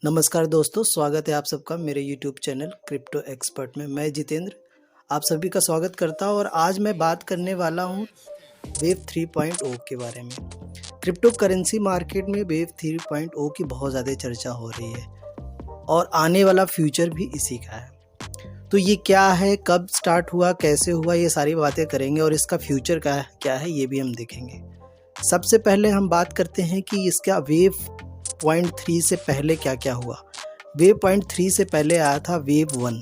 नमस्कार दोस्तों, स्वागत है आप सबका मेरे YouTube चैनल क्रिप्टो एक्सपर्ट में। मैं जितेंद्र आप सभी का स्वागत करता हूं और आज मैं बात करने वाला हूं वेव 3.0 के बारे में। क्रिप्टो करेंसी मार्केट में वेव 3.0 की बहुत ज़्यादा चर्चा हो रही है और आने वाला फ्यूचर भी इसी का है। तो ये क्या है, कब स्टार्ट हुआ, कैसे हुआ, ये सारी बातें करेंगे और इसका फ्यूचर क्या है ये भी हम देखेंगे। सबसे पहले हम बात करते हैं कि इसका वेव 0.3 से पहले क्या क्या हुआ। वेव 0.3 से पहले आया था वेव 1।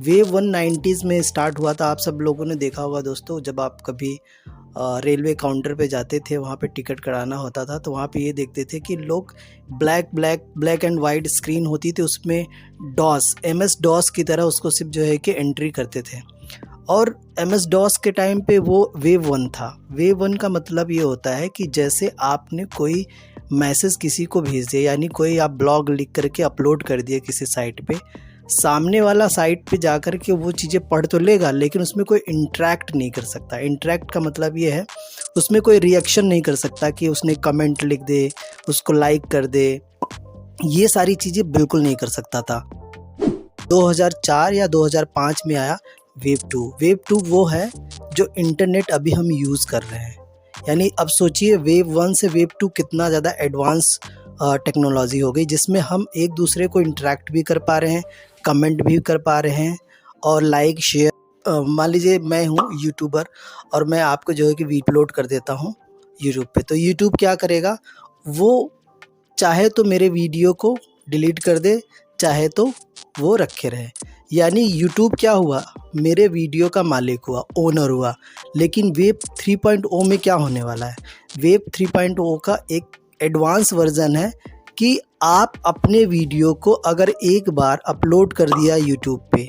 वेव 1 90s में स्टार्ट हुआ था। आप सब लोगों ने देखा होगा दोस्तों, जब आप कभी रेलवे काउंटर पे जाते थे, वहाँ पे टिकट कराना होता था तो वहाँ पे ये देखते थे कि लोग ब्लैक एंड वाइट स्क्रीन होती थी, उसमें MS डॉस की तरह उसको सिर्फ जो है कि एंट्री करते थे। और MS डॉस के टाइम पे वो वेव 1 था। वेव 1 का मतलब ये होता है कि जैसे आपने कोई मैसेज किसी को भेज दिया, यानी कोई आप ब्लॉग लिख करके अपलोड कर दिया किसी साइट पे, सामने वाला साइट पे जा कर के वो चीज़ें पढ़ तो लेगा लेकिन उसमें कोई इंटरेक्ट नहीं कर सकता। इंटरेक्ट का मतलब ये है उसमें कोई रिएक्शन नहीं कर सकता कि उसने कमेंट लिख दे, उसको लाइक कर दे, ये सारी चीज़ें बिल्कुल नहीं कर सकता था। 2004 या 2005 में आया वेव 2। वेव 2 वो है जो इंटरनेट अभी हम यूज़ कर रहे हैं। यानी अब सोचिए वेव 1 से वेव 2 कितना ज़्यादा एडवांस टेक्नोलॉजी हो गई, जिसमें हम एक दूसरे को इंटरेक्ट भी कर पा रहे हैं, कमेंट भी कर पा रहे हैं और लाइक शेयर। मान लीजिए मैं हूँ यूट्यूबर और मैं आपको जो है कि वीडियो अपलोड कर देता हूँ यूट्यूब पे, तो यूट्यूब क्या करेगा, वो चाहे तो मेरे वीडियो को डिलीट कर दे, चाहे तो वो रखे रहे। यानी यूट्यूब क्या हुआ, मेरे वीडियो का मालिक हुआ, ओनर हुआ। लेकिन वेव 3.0 में क्या होने वाला है, वेव 3.0 का एक एडवांस वर्जन है कि आप अपने वीडियो को अगर एक बार अपलोड कर दिया यूट्यूब पे,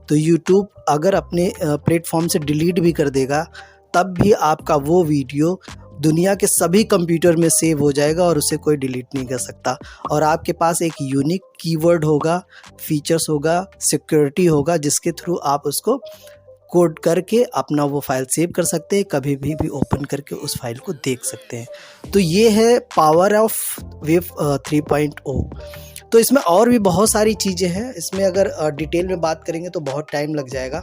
तो यूट्यूब अगर अपने प्लेटफॉर्म से डिलीट भी कर देगा तब भी आपका वो वीडियो दुनिया के सभी कंप्यूटर में सेव हो जाएगा और उसे कोई डिलीट नहीं कर सकता। और आपके पास एक यूनिक कीवर्ड होगा, फीचर्स होगा, सिक्योरिटी होगा, जिसके थ्रू आप उसको कोड करके अपना वो फाइल सेव कर सकते हैं, कभी भी ओपन करके उस फाइल को देख सकते हैं। तो ये है पावर ऑफ वेव 3.0। तो इसमें और भी बहुत सारी चीज़ें हैं, इसमें अगर डिटेल में बात करेंगे तो बहुत टाइम लग जाएगा।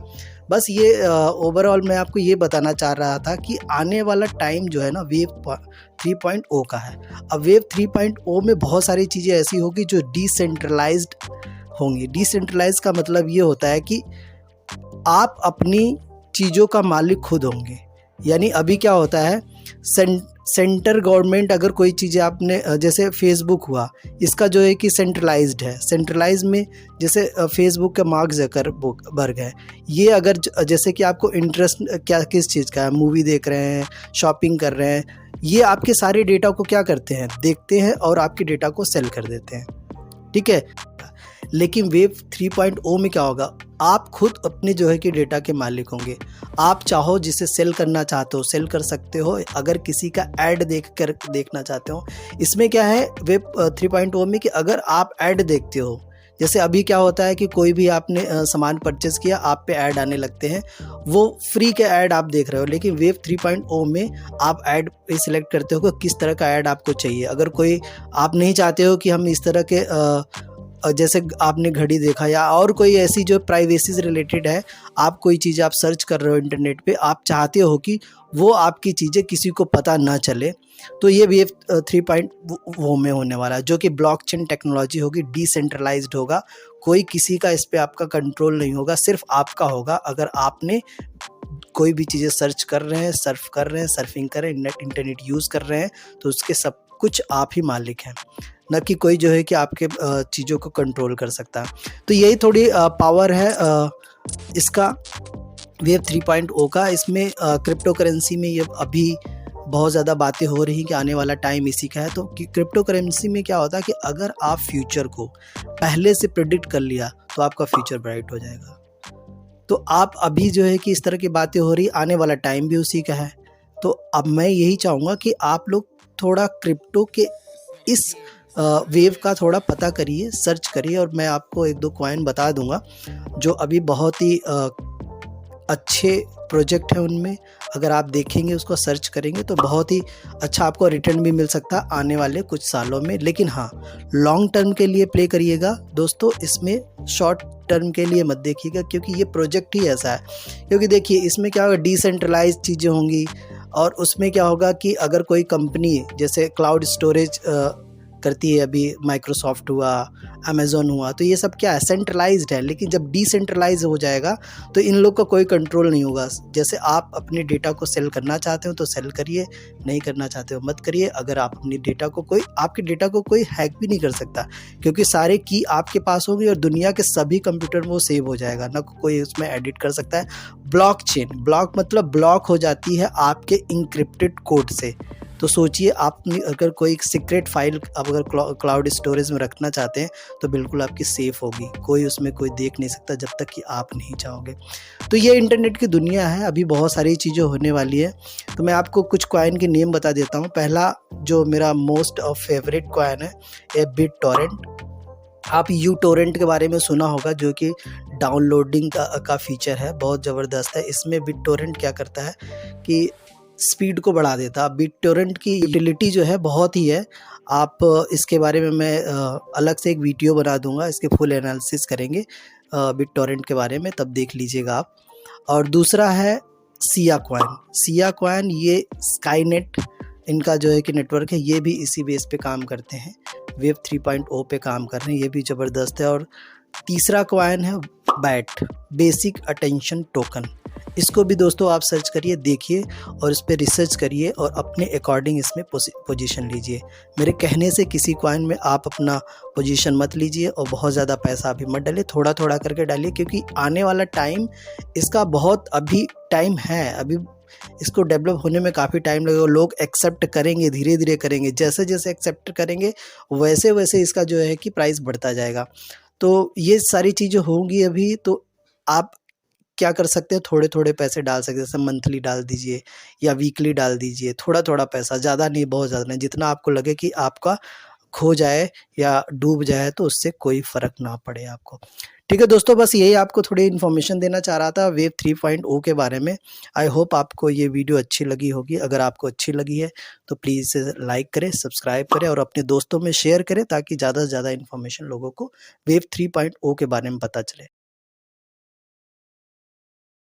बस ये ओवरऑल मैं आपको ये बताना चाह रहा था कि आने वाला टाइम जो है ना वेव 3.0 का है। अब वेव 3.0 में बहुत सारी चीज़ें ऐसी होगी जो डिसेंट्रलाइज्ड होंगी। डिसेंट्रलाइज का मतलब ये होता है कि आप अपनी चीज़ों का मालिक खुद होंगे। यानी अभी क्या होता है, सेंटर गवर्नमेंट अगर कोई चीज़ें आपने, जैसे फेसबुक हुआ, इसका जो है कि सेंट्रलाइज्ड है। सेंट्रलाइज में जैसे फेसबुक के मार्क ज़करबर्ग है, ये अगर जैसे कि आपको इंटरेस्ट क्या किस चीज़ का है, मूवी देख रहे हैं, शॉपिंग कर रहे हैं, ये आपके सारे डेटा को क्या करते हैं, देखते हैं और आपके डेटा को सेल कर देते हैं। ठीक है। लेकिन वेव 3.0 में क्या होगा, आप खुद अपने जो है कि डेटा के मालिक होंगे। आप चाहो जिसे सेल करना चाहते हो सेल कर सकते हो, अगर किसी का ऐड देखना चाहते हो। इसमें क्या है वेब 3.0 में कि अगर आप ऐड देखते हो, जैसे अभी क्या होता है कि कोई भी आपने सामान परचेज़ किया, आप पे ऐड आने लगते हैं, वो फ्री के ऐड आप देख रहे हो। लेकिन वेव 3.0 में आप ऐड पे सिलेक्ट करते हो कि किस तरह का ऐड आपको चाहिए। अगर कोई आप नहीं चाहते हो कि हम इस तरह के जैसे आपने घड़ी देखा या और कोई ऐसी जो प्राइवेसी से रिलेटेड है, आप कोई चीज़ आप सर्च कर रहे हो इंटरनेट पे, आप चाहते हो कि वो आपकी चीज़ें किसी को पता ना चले, तो ये वेव 3.0 में होने वाला है, जो कि ब्लॉकचेन टेक्नोलॉजी होगी, डिसेंट्रलाइज्ड होगा। कोई किसी का इस पे आपका कंट्रोल नहीं होगा, सिर्फ आपका होगा। अगर आपने कोई भी चीज़ें सर्च कर रहे हैं, सर्फ कर रहे हैं, सर्फिंग कर रहे हैं, इंटरनेट यूज़ कर रहे हैं, तो उसके सब कुछ आप ही मालिक हैं, न कि कोई जो है कि आपके चीज़ों को कंट्रोल कर सकता है। तो यही थोड़ी पावर है इसका वेव 3.0 का। इसमें क्रिप्टो करेंसी में ये अभी बहुत ज़्यादा बातें हो रही कि आने वाला टाइम इसी का है। तो क्रिप्टो करेंसी में क्या होता है कि अगर आप फ्यूचर को पहले से प्रेडिक्ट कर लिया तो आपका फ्यूचर ब्राइट हो जाएगा। तो आप अभी जो है कि इस तरह की बातें हो रही, आने वाला टाइम भी उसी का है। तो अब मैं यही चाहूँगा कि आप लोग थोड़ा क्रिप्टो के इस वेव का थोड़ा पता करिए, सर्च करिए, और मैं आपको एक दो कॉइन बता दूंगा जो अभी बहुत ही अच्छे प्रोजेक्ट हैं उनमें। अगर आप देखेंगे, उसको सर्च करेंगे तो बहुत ही अच्छा आपको रिटर्न भी मिल सकता है आने वाले कुछ सालों में। लेकिन हाँ, लॉन्ग टर्म के लिए प्ले करिएगा दोस्तों, इसमें शॉर्ट टर्म के लिए मत देखिएगा, क्योंकि ये प्रोजेक्ट ही ऐसा है। क्योंकि देखिए इसमें क्या होगा, डिसेंट्रलाइज चीज़ें होंगी, और उसमें क्या होगा कि अगर कोई कंपनी जैसे क्लाउड स्टोरेज करती है, अभी माइक्रोसॉफ्ट हुआ, अमेज़न हुआ, तो ये सब क्या है, सेंट्रलाइज्ड है। लेकिन जब डिसेंट्रलाइज हो जाएगा तो इन लोग का कोई कंट्रोल नहीं होगा। जैसे आप अपने डेटा को सेल करना चाहते हो तो सेल करिए, नहीं करना चाहते हो मत करिए। अगर आप अपनी डेटा को आपके डेटा को कोई हैक भी नहीं कर सकता, क्योंकि सारे की आपके पास होंगे और दुनिया के सभी कंप्यूटर में वो सेव हो जाएगा, ना कोई उसमें एडिट कर सकता है। ब्लॉकचेन, ब्लॉक मतलब ब्लॉक हो जाती है आपके इंक्रिप्टेड कोड से। तो सोचिए, आप अगर कोई सीक्रेट फाइल आप अगर क्लाउड स्टोरेज में रखना चाहते हैं तो बिल्कुल आपकी सेफ़ होगी, कोई उसमें कोई देख नहीं सकता जब तक कि आप नहीं चाहोगे। तो ये इंटरनेट की दुनिया है, अभी बहुत सारी चीज़ें होने वाली है। तो मैं आपको कुछ कॉइन के नेम बता देता हूँ। पहला जो मेरा मोस्ट फेवरेट कॉइन है, ये बिट टॉरेंट। आप यू टोरेंट के बारे में सुना होगा, जो कि डाउनलोडिंग का फीचर है, बहुत ज़बरदस्त है। इसमें बिट टोरेंट क्या करता है कि स्पीड को बढ़ा देता है। बिट टोरेंट की यूटिलिटी जो है बहुत ही है। आप इसके बारे में मैं अलग से एक वीडियो बना दूंगा, इसके फुल एनालिसिस करेंगे बिट टोरेंट के बारे में, तब देख लीजिएगा आप। और दूसरा है सिया कॉइन। सिया कॉइन ये स्काईनेट इनका जो है कि नेटवर्क है, ये भी इसी बेस पे काम करते हैं, वेब 3.0 पे काम कर रहे हैं, ये भी ज़बरदस्त है। और तीसरा कॉइन है बैट, बेसिक अटेंशन टोकन। इसको भी दोस्तों आप सर्च करिए, देखिए और इस पर रिसर्च करिए और अपने अकॉर्डिंग इसमें पोजीशन लीजिए। मेरे कहने से किसी कॉइन में आप अपना पोजीशन मत लीजिए और बहुत ज़्यादा पैसा अभी मत डालिए, थोड़ा थोड़ा करके डालिए, क्योंकि आने वाला टाइम इसका बहुत अभी टाइम है, अभी इसको डेवलप होने में काफ़ी टाइम लगेगा। लोग एक्सेप्ट करेंगे, धीरे धीरे करेंगे, जैसे जैसे एक्सेप्ट करेंगे वैसे वैसे इसका जो है कि प्राइस बढ़ता जाएगा। तो ये सारी चीज़ें होंगी अभी। तो आप क्या कर सकते हैं, थोड़े थोड़े पैसे डाल सकते हैं, जैसे मंथली डाल दीजिए या वीकली डाल दीजिए, थोड़ा थोड़ा पैसा, ज़्यादा नहीं, बहुत ज़्यादा नहीं, जितना आपको लगे कि आपका खो जाए या डूब जाए तो उससे कोई फ़र्क ना पड़े आपको। ठीक है दोस्तों, बस यही आपको थोड़ी इन्फॉर्मेशन देना चाह रहा था वेब 3.0 के बारे में। आई होप आपको ये वीडियो अच्छी लगी होगी। अगर आपको अच्छी लगी है तो प्लीज़ लाइक करें, सब्सक्राइब करें और अपने दोस्तों में शेयर करें, ताकि ज़्यादा से ज़्यादा इन्फॉर्मेशन लोगों को वेब 3.0 के बारे में पता चले।